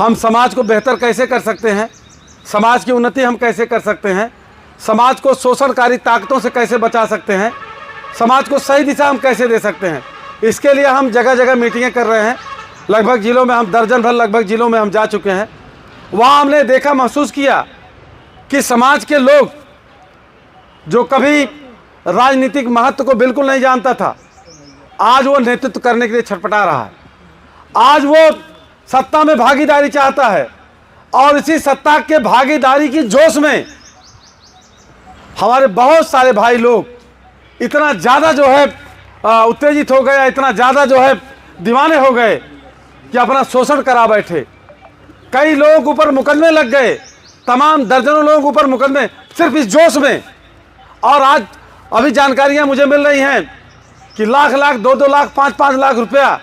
हम समाज को बेहतर कैसे कर सकते हैं, समाज की उन्नति हम कैसे कर सकते हैं, समाज को शोषणकारी ताकतों से कैसे बचा सकते हैं, समाज को सही दिशा हम कैसे दे सकते हैं। इसके लिए हम जगह जगह मीटिंगें कर रहे हैं। लगभग ज़िलों में हम दर्जन भर लगभग ज़िलों में हम जा चुके हैं। वहाँ हमने देखा, महसूस किया कि समाज के लोग जो कभी राजनीतिक महत्व को बिल्कुल नहीं जानता था, आज वो नेतृत्व करने के लिए छटपटा रहा है। आज वो सत्ता में भागीदारी चाहता है और इसी सत्ता के भागीदारी की जोश में हमारे बहुत सारे भाई लोग इतना ज़्यादा जो है उत्तेजित हो गए, इतना ज़्यादा जो है दीवाने हो गए कि अपना शोषण करा बैठे। कई लोगों के ऊपर मुकदमे लग गए, तमाम दर्जनों लोगों के ऊपर मुकदमे सिर्फ इस जोश में। और आज अभी जानकारियां मुझे मिल रही हैं कि लाख लाख, 2-2 लाख, 5-5 लाख रुपया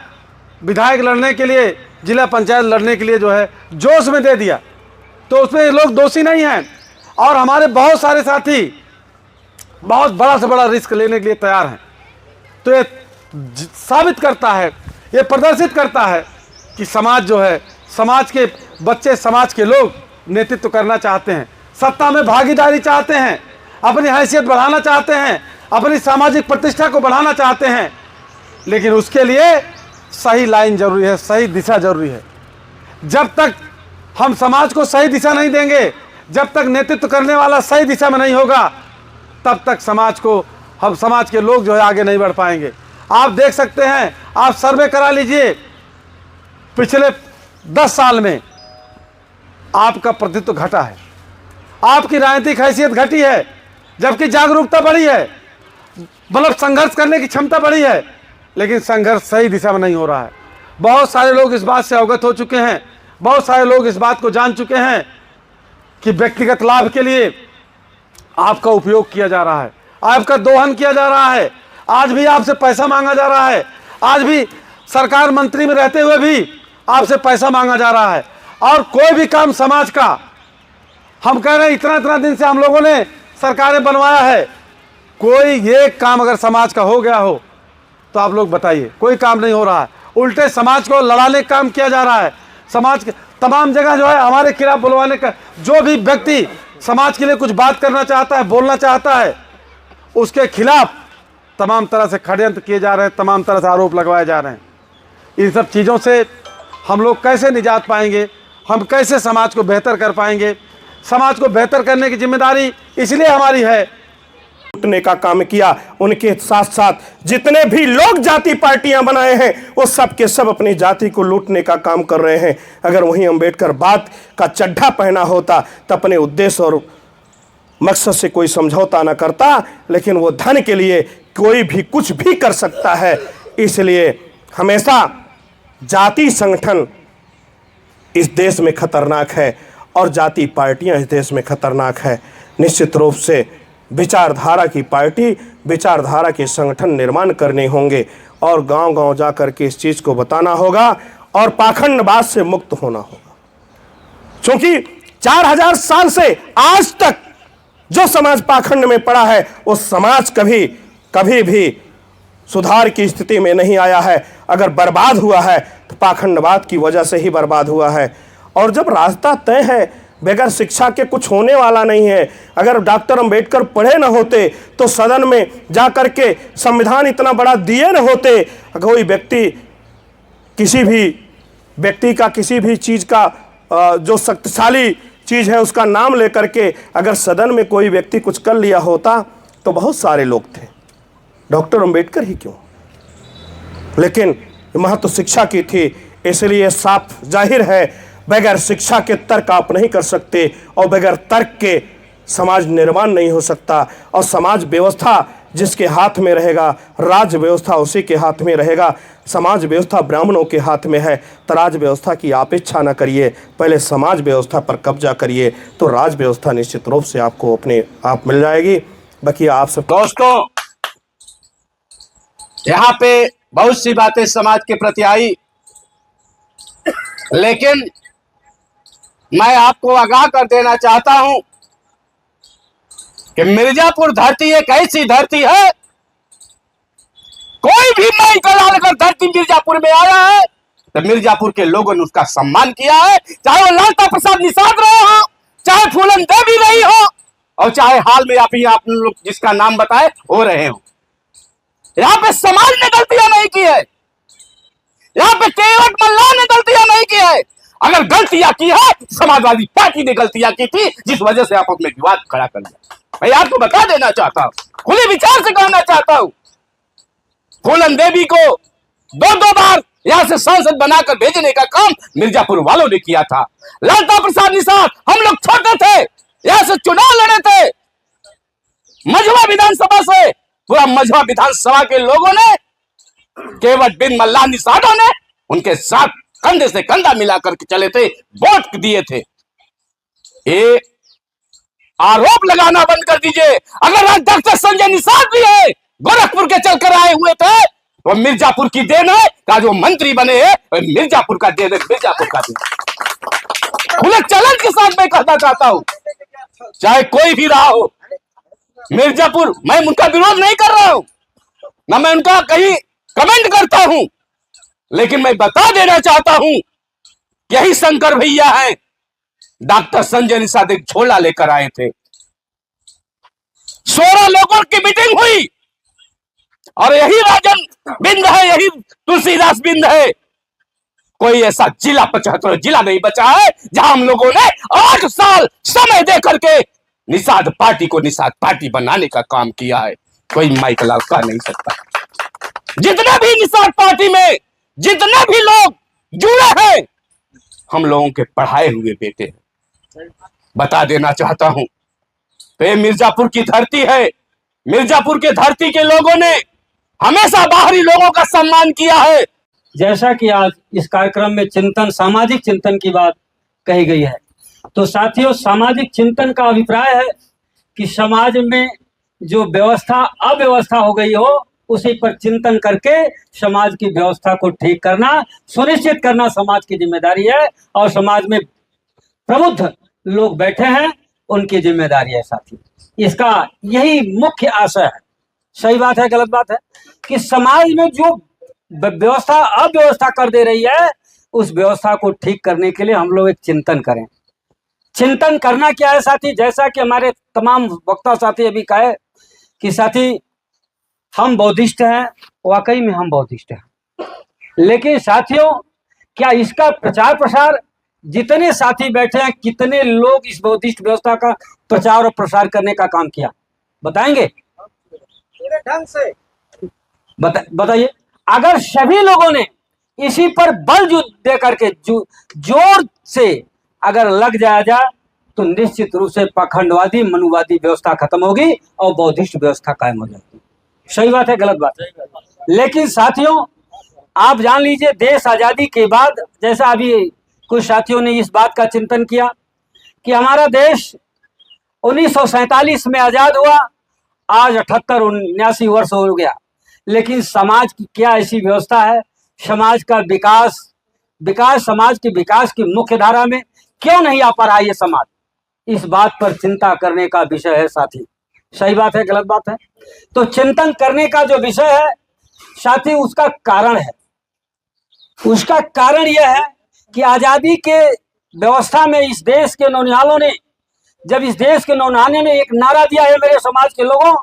विधायक लड़ने के लिए, जिला पंचायत लड़ने के लिए जो है जोश में दे दिया। तो उसमें ये लोग दोषी नहीं हैं। और हमारे बहुत सारे साथी बहुत बड़ा से बड़ा रिस्क लेने के लिए तैयार हैं। तो ये साबित करता है, ये प्रदर्शित करता है कि समाज जो है, समाज के बच्चे, समाज के लोग नेतृत्व करना चाहते हैं, सत्ता में भागीदारी चाहते हैं, अपनी हैसियत बढ़ाना चाहते हैं, अपनी सामाजिक प्रतिष्ठा को बढ़ाना चाहते हैं। लेकिन उसके लिए सही लाइन जरूरी है, सही दिशा जरूरी है। जब तक हम समाज को सही दिशा नहीं देंगे, जब तक नेतृत्व करने वाला सही दिशा में नहीं होगा, तब तक समाज को, हम समाज के लोग जो है आगे नहीं बढ़ पाएंगे। आप देख सकते हैं, आप सर्वे करा लीजिए, पिछले 10 साल में आपका प्रतित्व घटा है, आपकी राजनीतिक हैसियत घटी है, जबकि जागरूकता बढ़ी है, मतलब संघर्ष करने की क्षमता बढ़ी है, लेकिन संघर्ष सही दिशा में नहीं हो रहा है। बहुत सारे लोग इस बात से अवगत हो चुके हैं, बहुत सारे लोग इस बात को जान चुके हैं कि व्यक्तिगत लाभ के लिए आपका उपयोग किया जा रहा है, आपका दोहन किया जा रहा है। आज भी आपसे पैसा मांगा जा रहा है, आज भी सरकार मंत्री में रहते हुए भी आपसे पैसा मांगा जा रहा है। और कोई भी काम समाज का, हम कह रहे हैं इतना इतना दिन से हम लोगों ने सरकारें बनवाया है, कोई ये काम अगर समाज का हो गया हो तो आप लोग बताइए, कोई काम नहीं हो रहा है। उल्टे समाज को लड़ाने का काम किया जा रहा है। समाज के तमाम जगह जो है हमारे खिलाफ बुलवाने का, जो भी व्यक्ति समाज के लिए कुछ बात करना चाहता है, बोलना चाहता है, उसके खिलाफ तमाम तरह से षड्यंत्र किए जा रहे हैं, तमाम तरह से आरोप लगवाए जा रहे हैं। इन सब चीज़ों से हम लोग कैसे निजात पाएंगे, हम कैसे समाज को बेहतर कर पाएंगे? समाज को बेहतर करने की जिम्मेदारी इसलिए हमारी है। लूटने का काम किया, उनके साथ साथ जितने भी लोग जाति पार्टियां बनाए हैं वो सब के सब अपनी जाति को लूटने का काम कर रहे हैं। अगर वहीं अंबेडकर बात का चड्ढा पहना होता तो अपने उद्देश्य और मकसद से कोई समझौता ना करता, लेकिन वो धन के लिए कोई भी कुछ भी कर सकता है। इसलिए हमेशा जाति संगठन इस देश में खतरनाक है और जाति पार्टियां इस देश में खतरनाक है। निश्चित रूप से विचारधारा की पार्टी, विचारधारा के संगठन निर्माण करने होंगे और गांव-गांव जाकर के इस चीज़ को बताना होगा और पाखंडवाद से मुक्त होना होगा। क्योंकि 4000 साल से आज तक जो समाज पाखंड में पड़ा है वो समाज कभी भी सुधार की स्थिति में नहीं आया है। अगर बर्बाद हुआ है तो पाखंडवाद की वजह से ही बर्बाद हुआ है। और जब रास्ता तय है, बगैर शिक्षा के कुछ होने वाला नहीं है। अगर डॉक्टर अंबेडकर पढ़े न होते तो सदन में जा कर के संविधान इतना बड़ा दिए न होते। कोई व्यक्ति किसी भी व्यक्ति का किसी भी चीज़ का जो शक्तिशाली चीज़ है उसका नाम लेकर के अगर सदन में कोई व्यक्ति कुछ कर लिया होता तो बहुत सारे लोग थे, डॉक्टर अंबेडकर ही क्यों। लेकिन महत्व शिक्षा की थी, इसलिए साफ जाहिर है बगैर शिक्षा के तर्क आप नहीं कर सकते और बगैर तर्क के समाज निर्माण नहीं हो सकता। और समाज व्यवस्था जिसके हाथ में रहेगा, राज्य व्यवस्था उसी के हाथ में रहेगा। समाज व्यवस्था ब्राह्मणों के हाथ में है तो राज व्यवस्था की आप इच्छा ना करिए, पहले समाज व्यवस्था पर कब्जा करिए तो राज व्यवस्था निश्चित रूप से आपको अपने आप मिल जाएगी। बाकी आप सब दोस्तों, यहाँ पे बहुत सी बातें समाज के प्रति आई, लेकिन मैं आपको आगाह कर देना चाहता हूं कि मिर्जापुर धरती एक ऐसी धरती है, कोई भी नहीं कला लेकर धरती मिर्जापुर में आया है तो मिर्जापुर के लोगों ने उसका सम्मान किया है, चाहे वो लालता प्रसाद निषाद रहे हो, चाहे फूलन देवी रही हो, और चाहे हाल में आप लोग जिसका नाम बताए हो रहे हो। यहाँ पे समाज ने गलतियां नहीं की है, यहाँ पे केवट मल्लाह ने गलतियां नहीं की है। अगर गलतियां की है, समाजवादी पार्टी ने गलतियां की थी, जिस वजह से आपस में विवाद खड़ा कर दिया। मैं आपको बता देना चाहता हूं, खुले विचार से कहना चाहता हूं, फूलन देवी को 2-2 बार यहां से सांसद बनाकर भेजने का काम मिर्जापुर वालों ने किया था। लालता प्रसाद निषाद, हम लोग छोटे थे, यहां से चुनाव लड़े थे मझवा विधानसभा से, पूरा मझवा विधानसभा के लोगों ने, केवट बिन मल्लाह निषादों ने उनके साथ कंधे से कंधा मिलाकर के चले थे, वोट दिए थे। ये आरोप लगाना बंद कर दीजिए। अगर आज डॉक्टर संजय निषाद भी है, गोरखपुर के चलकर आए हुए थे, वो मिर्जापुर की देन है, आज वो मंत्री बने हैं, मिर्जापुर का देन है, मिर्जापुर का देन। खुले चैलेंज के साथ मैं कहना चाहता हूं, चाहे कोई भी रहा हो, मिर्जापुर, मैं उनका विरोध नहीं कर रहा हूं, ना मैं उनका कहीं कमेंट करता हूं, लेकिन मैं बता देना चाहता हूं, यही शंकर भैया हैं, डॉक्टर संजय निषाद एक झोला लेकर आए थे, 16 लोगों की मीटिंग हुई, और यही राजन बिंद है, यही तुलसीदास बिंद है। कोई ऐसा जिला 75 जिला नहीं बचा है जहां हम लोगों ने 8 साल समय दे करके निषाद पार्टी को निषाद पार्टी बनाने का काम किया है। कोई माइक लाल कह नहीं सकता। जितने भी निषाद पार्टी में जितने भी लोग जुड़े हैं, हम लोगों के पढ़ाए हुए बेटे हैं। बता देना चाहता हूं, ये मिर्जापुर की धरती है, मिर्जापुर के धरती के लोगों ने हमेशा बाहरी लोगों का सम्मान किया है। जैसा कि आज इस कार्यक्रम में चिंतन, सामाजिक चिंतन की बात कही गई है, तो साथियों, सामाजिक चिंतन का अभिप्राय है कि समाज में जो व्यवस्था अव्यवस्था हो गई हो, उसी पर चिंतन करके समाज की व्यवस्था को ठीक करना, सुनिश्चित करना समाज की जिम्मेदारी है, और समाज में प्रबुद्ध लोग बैठे हैं, उनकी जिम्मेदारी है साथी। इसका यही मुख्य आशय है। सही बात है, गलत बात है कि समाज में जो व्यवस्था अव्यवस्था कर दे रही है, उस व्यवस्था को ठीक करने के लिए हम लोग एक चिंतन करें। चिंतन करना क्या है साथी? जैसा कि हमारे तमाम वक्ता साथी अभी कहे कि साथी, हम बौद्धिस्ट हैं, वाकई में हम बौद्धिस्ट हैं, लेकिन साथियों, क्या इसका प्रचार प्रसार, जितने साथी बैठे हैं, कितने लोग इस बौद्धिस्ट व्यवस्था का प्रचार और प्रसार करने का काम किया, बताएंगे? ढंग से बताइए। अगर सभी लोगों ने इसी पर बल दे करके जोर से अगर लग जाया तो निश्चित रूप से पाखंडवादी मनुवादी व्यवस्था खत्म होगी और बौद्धिस्ट व्यवस्था कायम हो जाएगी। सही बात है, गलत बात है? लेकिन साथियों, आप जान लीजिए, देश आजादी के बाद, जैसा अभी कुछ साथियों ने इस बात का चिंतन किया कि हमारा देश 1947 में आजाद हुआ, आज 78-79 वर्ष हो गया, लेकिन समाज की क्या ऐसी व्यवस्था है? समाज का विकास समाज के विकास की मुख्य धारा में क्यों नहीं आ पा रहा ये समाज? इस बात पर चिंता करने का विषय है साथी। सही बात है, गलत बात है? तो चिंतन करने का जो विषय है साथी, उसका कारण है। उसका कारण यह है कि आजादी के व्यवस्था में इस देश के नौनिहालों ने, जब इस देश के नौनिहालों ने एक नारा दिया है, मेरे समाज के लोगों,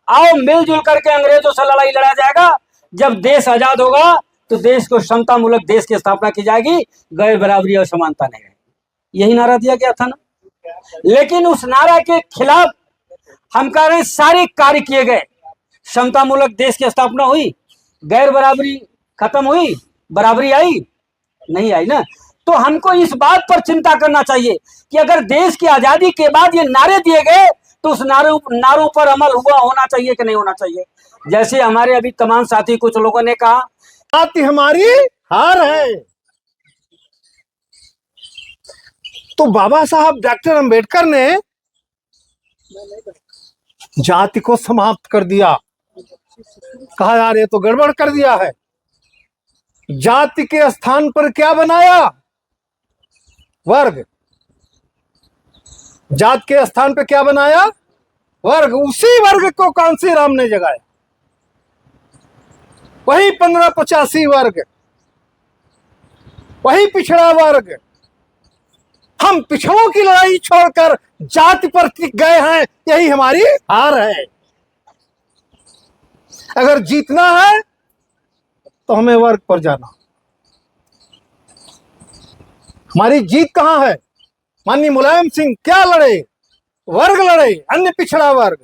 आओ मिलजुल करके अंग्रेजों से लड़ाई लड़ा जाएगा, जब देश आजाद होगा तो देश को समता मूलक देश की स्थापना की जाएगी, गैर बराबरी और समानता नहीं रहेगी। यही नारा दिया गया था ना? लेकिन उस नारा के खिलाफ हम कह रहे हैं सारे कार्य किए गए, समता मूलक देश की स्थापना हुई, गैर बराबरी खत्म हुई, बराबरी आई नहीं आई ना? तो हमको इस बात पर चिंता करना चाहिए कि अगर देश की आजादी के बाद ये नारे दिए गए तो उस नारों पर अमल होना चाहिए कि नहीं होना चाहिए? जैसे हमारे अभी तमाम साथी कुछ लोगों ने कहा, जाति हमारी हार है। तो बाबा साहब डॉक्टर अंबेडकर ने जाति को समाप्त कर दिया। कहा यार ये तो गड़बड़ कर दिया है। जाति के स्थान पर क्या बनाया? वर्ग। जात के स्थान पर क्या बनाया? वर्ग। उसी वर्ग को कांसी राम ने जगाया, वही 1585 वर्ग। वही पिछड़ा वर्ग। हम पिछड़ों की लड़ाई छोड़कर जाति पर टिक गए हैं, यही हमारी हार है। अगर जीतना है तो हमें वर्ग पर जाना। हमारी जीत कहां है? माननीय मुलायम सिंह क्या लड़े? वर्ग लड़े, अन्य पिछड़ा वर्ग।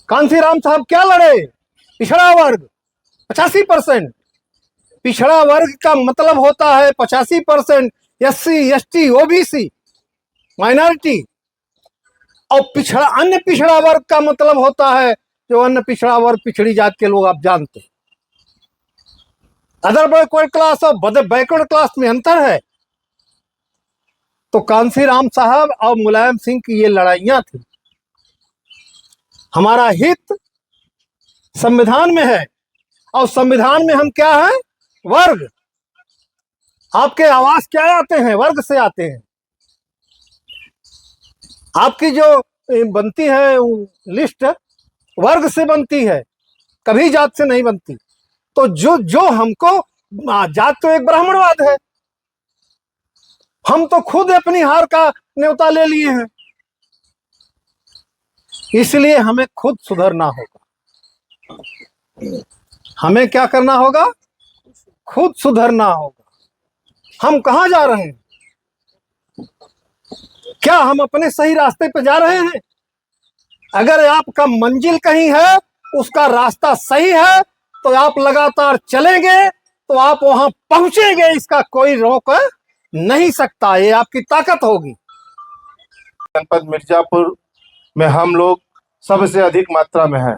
कांसीराम साहब क्या लड़े? पिछड़ा वर्ग 85%। पिछड़ा वर्ग का मतलब होता है 85% SC ST OBC माइनॉरिटी, और पिछड़ा अन्य पिछड़ा वर्ग का मतलब होता है जो अन्य पिछड़ा वर्ग, पिछड़ी जात के लोग आप जानते हैं। अदर बैकवर्ड क्लास और बैकवर्ड क्लास में अंतर है। तो कांसीराम साहब और मुलायम सिंह की ये लड़ाइयां थी। हमारा हित संविधान में है, और संविधान में हम क्या है? वर्ग। आपके आवास क्या आते हैं? वर्ग से आते हैं। आपकी जो बनती है लिस्ट वर्ग से बनती है, कभी जात से नहीं बनती। तो जो हमको जात तो एक ब्राह्मणवाद है, हम तो खुद अपनी हार का न्योता ले लिए हैं। इसलिए हमें खुद सुधरना होगा। हमें क्या करना होगा? खुद सुधरना होगा। हम कहां जा रहे हैं? क्या हम अपने सही रास्ते पर जा रहे हैं? अगर आपका मंजिल कहीं है, उसका रास्ता सही है, तो आप लगातार चलेंगे तो आप वहां पहुंचेंगे। इसका कोई रोक नहीं सकता। ये आपकी ताकत होगी। जनपद मिर्जापुर में हम लोग सबसे अधिक मात्रा में हैं।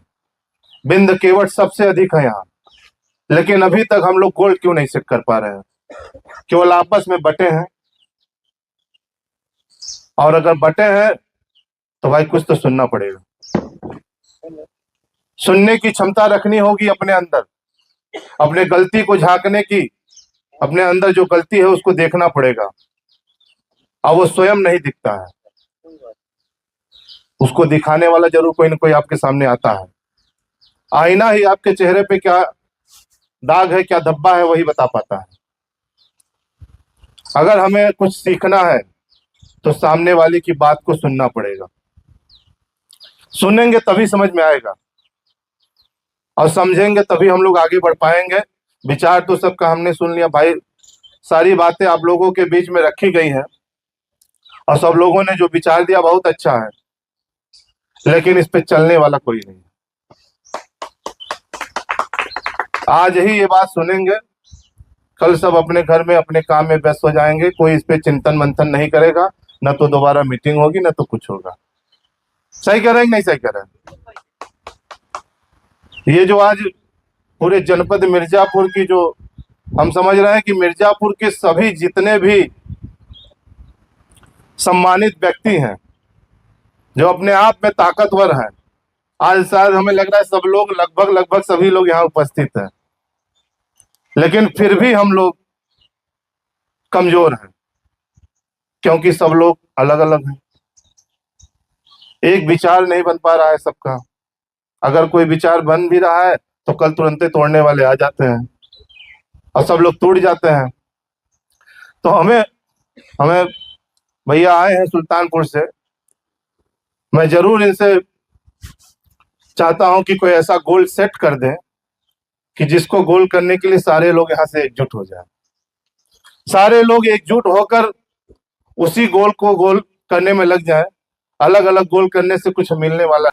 बिंद केवट सबसे अधिक है यहाँ, लेकिन अभी तक हम लोग गोल्ड क्यों नहीं सेट कर पा रहे हैं? केवल आपस में बटे हैं। और अगर बटे हैं तो भाई कुछ तो सुनना पड़ेगा। सुनने की क्षमता रखनी होगी अपने अंदर, अपने गलती को झांकने की, अपने अंदर जो गलती है उसको देखना पड़ेगा। और वो स्वयं नहीं दिखता है, उसको दिखाने वाला जरूर कोई ना कोई आपके सामने आता है। आईना ही आपके चेहरे पे क्या दाग है, क्या धब्बा है, वही बता पाता है। अगर हमें कुछ सीखना है तो सामने वाले की बात को सुनना पड़ेगा। सुनेंगे तभी समझ में आएगा, और समझेंगे तभी हम लोग आगे बढ़ पाएंगे। विचार तो सबका हमने सुन लिया भाई, सारी बातें आप लोगों के बीच में रखी गई हैं, और सब लोगों ने जो विचार दिया बहुत अच्छा है, लेकिन इस पे चलने वाला कोई नहीं। आज ही ये बात सुनेंगे, कल सब अपने घर में अपने काम में व्यस्त हो जाएंगे। कोई इस पे चिंतन मंथन नहीं करेगा, न तो दोबारा मीटिंग होगी, न तो कुछ होगा। सही कह रहे हैं नहीं सही कह रहे हैं? ये जो आज पूरे जनपद मिर्जापुर की जो हम समझ रहे हैं कि मिर्जापुर के सभी जितने भी सम्मानित व्यक्ति हैं, जो अपने आप में ताकतवर हैं, आज शायद हमें लग रहा है सब लोग लगभग सभी लोग यहाँ उपस्थित हैं, लेकिन फिर भी हम लोग कमजोर हैं, क्योंकि सब लोग अलग अलग हैं। एक विचार नहीं बन पा रहा है सबका। अगर कोई विचार बन भी रहा है तो कल तुरंत तोड़ने वाले आ जाते हैं, और सब लोग टूट जाते हैं। तो हमें भैया आए हैं सुल्तानपुर से, मैं जरूर इनसे चाहता हूं कि कोई ऐसा गोल सेट कर दें कि जिसको गोल करने के लिए सारे लोग यहाँ से एकजुट हो जाएं। सारे लोग एकजुट होकर उसी गोल को गोल करने में लग जाएं। अलग अलग गोल करने से कुछ मिलने वाला